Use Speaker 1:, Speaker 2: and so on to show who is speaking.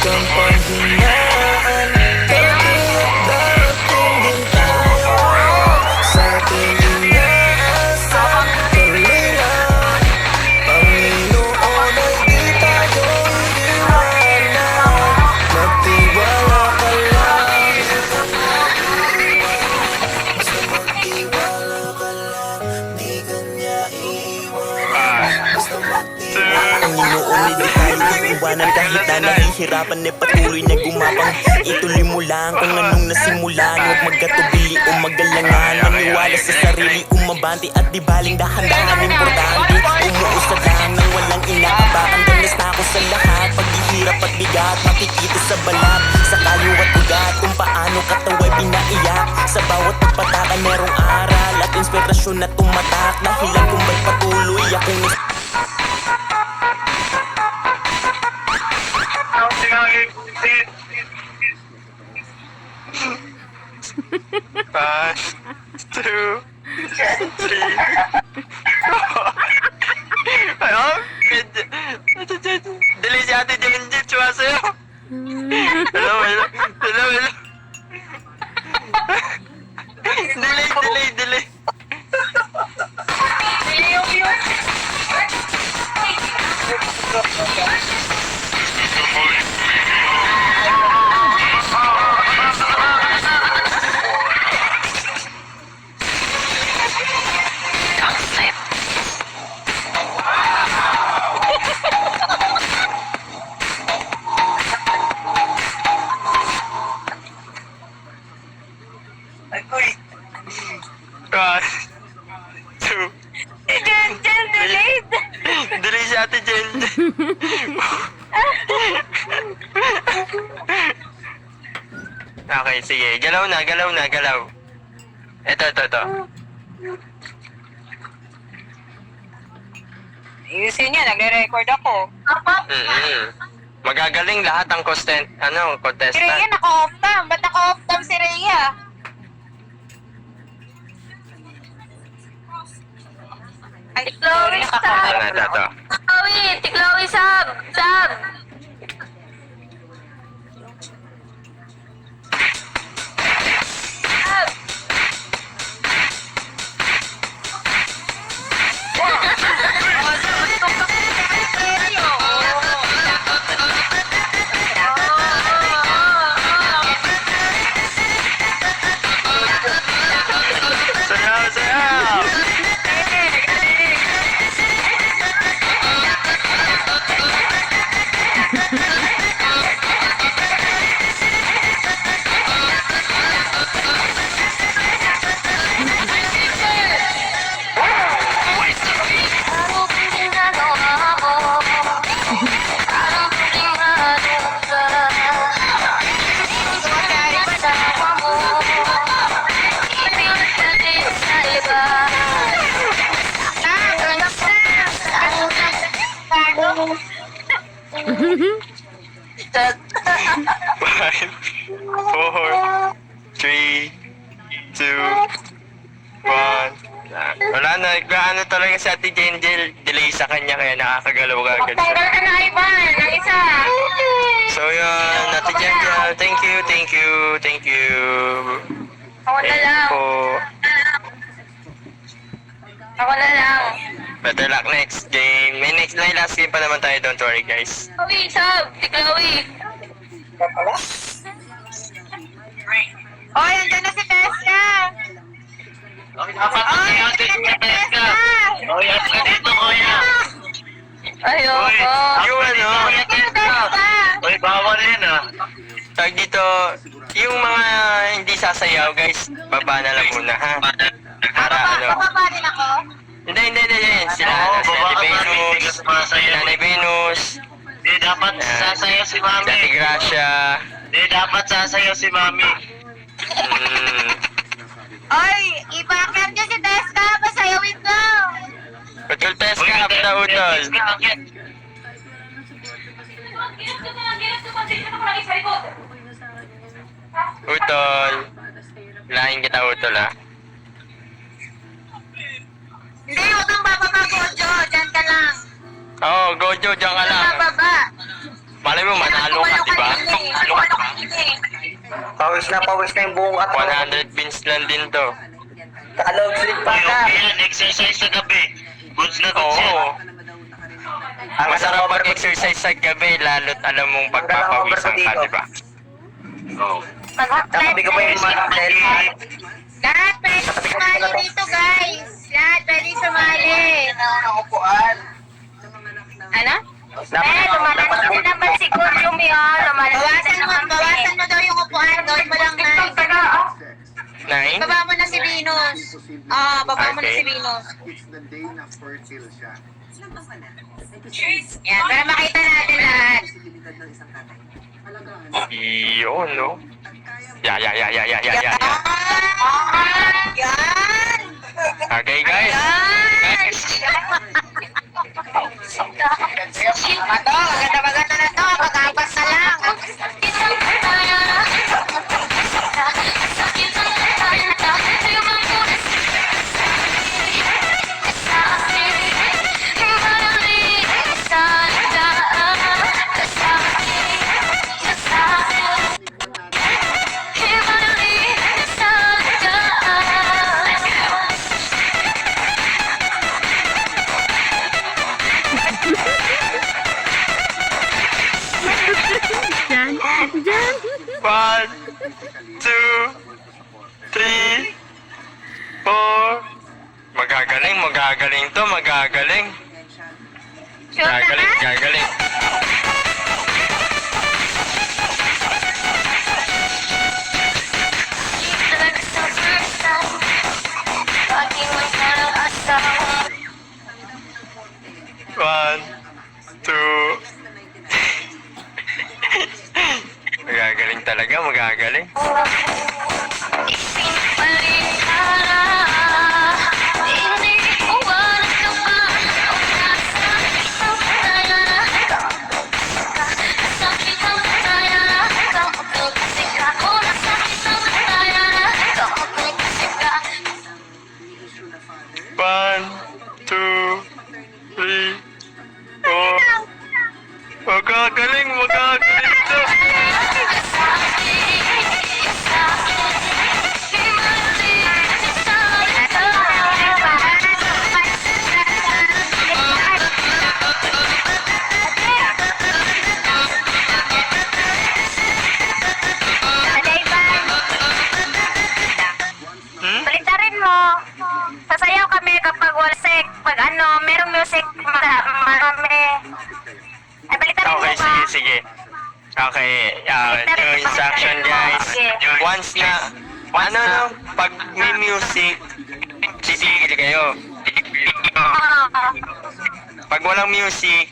Speaker 1: kang panghinaan. Darating at darating din tayo sa ating inaasam. Kalinang Panginoon ay di tayo iiwanan. Magtiwala ka lang, basta magtiwala ka lang, di ka niya iiwanan. Basta magtiwala. Panginoon ay di tayo iiwanan. Kahit na nahihirapan ay patuloy na gumapang. Ituloy mo lang kung anong nasimulan. Huwag magkatubili o magalangan. Maniwala sa sarili, umabante at di baling dahan-dahan. Importante, umuusad lang nang walang inaabakan. Danas na ako sa lahat, paghihirap at bigat. Makikita sa balat, sa kayo at ugat, kung paano katawa'y pinaiyak. Sa bawat pagpatakan merong aral at inspirasyon na tumatak. Dahilan kung ba't patuloy akong
Speaker 2: One, two, three, four. Ano? Dali si Ate Jenjit, sumasayo. Hello. Delay. One, two.
Speaker 3: Jenjel, delayed!
Speaker 2: Dali si Ate Jenjit. Okay, sige. Galaw na. Ito.
Speaker 3: Ayusin niya, nagre-record ako.
Speaker 2: Magagaling lahat ang
Speaker 3: Si Rhea,
Speaker 2: contestant.
Speaker 3: naka-off cam. Ba't naka-off cam si Rhea? Ay,
Speaker 4: Chloe,
Speaker 3: nakaka-
Speaker 2: Ito.
Speaker 4: Chloe, sub.
Speaker 2: Sayaw! Five, four, three, two, one. Wala na, ano talaga sa Ate Jenjel, delay sa kanya kaya nakakagalaw ka agad siya.
Speaker 3: Tanggal ka na, Ivan. Ang isa.
Speaker 2: So yun, Ate Jenjel, thank you.
Speaker 3: Ako na lang.
Speaker 2: po.
Speaker 3: Ako na lang.
Speaker 2: Better luck next game. May last game pa naman tayo, don't worry guys.
Speaker 4: Chloe, sub. Si Chloe.
Speaker 3: Oy, andyan na si Tesca. Oy, andyan na si Tesca.
Speaker 4: Ayoko.
Speaker 2: Yung ano,
Speaker 3: Andyan na si Tesca.
Speaker 2: bawal yan Tag dito, yung mga hindi sasayaw guys, baba na lang muna ha. Para ano.
Speaker 3: Bababa din ako.
Speaker 2: Hindi. Sila Nanay Venus.
Speaker 5: Di dapat sasayaw si
Speaker 2: Si
Speaker 5: Mami.
Speaker 2: Ate Gracia.
Speaker 5: Di dapat sasayaw si Mami.
Speaker 3: Oy, i-backer niyo si Tesca. Pasayawin ko.
Speaker 2: Utol Teska, kapta utol. Utol. Lain kita utol ha.
Speaker 3: Hindi, huwag kang bababa, Gojo. Diyan ka lang.
Speaker 2: Oo, Gojo, dyan ka lang.
Speaker 3: Bababa.
Speaker 2: Malay mo, manalo ka, di ba?
Speaker 6: Pawis na yung buong katawan.
Speaker 2: 100 pins lang din to.
Speaker 6: Takalog sleep pa
Speaker 5: Uy,
Speaker 6: ka.
Speaker 5: okay yan. Exercise sa gabi. Goods na goods yan.
Speaker 2: Oo.
Speaker 6: Ang
Speaker 2: Masarap
Speaker 6: over ko
Speaker 2: mag-exercise sa gabi, lalo't alam mong pagpapawisan ka, di ba?
Speaker 5: Oo.
Speaker 6: Sabi ko pa yung mga hotel.
Speaker 3: Lahat pwede sumali dito, guys. Lahat pwede sumali. Ano?
Speaker 4: Eh, lumalaki na naman si Kuryumi, oh. Lumalaki na naman.
Speaker 3: Bawasan mo daw yung upuan. Gawin mo lang na.
Speaker 2: Nine?
Speaker 3: Baba mo na si Venus. Baba mo na si Venus. Yan, para makita natin lahat.
Speaker 2: Yun, no? Yeah.
Speaker 3: Yan!
Speaker 2: Okay, guys. Guys.
Speaker 3: Ito, maganda na to. Mag-apas na lang.
Speaker 2: One, two, three, four. Magagaling to, magagaling.
Speaker 3: Sure ka na?
Speaker 2: Gagaling. One, two. Magagaling talaga, magagaling. One, two, three, four. Magagaling to.
Speaker 4: Balitarin mo. Sasayaw kami kapag walsek. Pag ano, merong music, marami. Ay, balitarin mo
Speaker 2: Okay,
Speaker 4: ba?
Speaker 2: sige. Okay, new instruction guys. Once na, pag may music, titigil kayo.
Speaker 4: Oo.
Speaker 2: Pag walang music,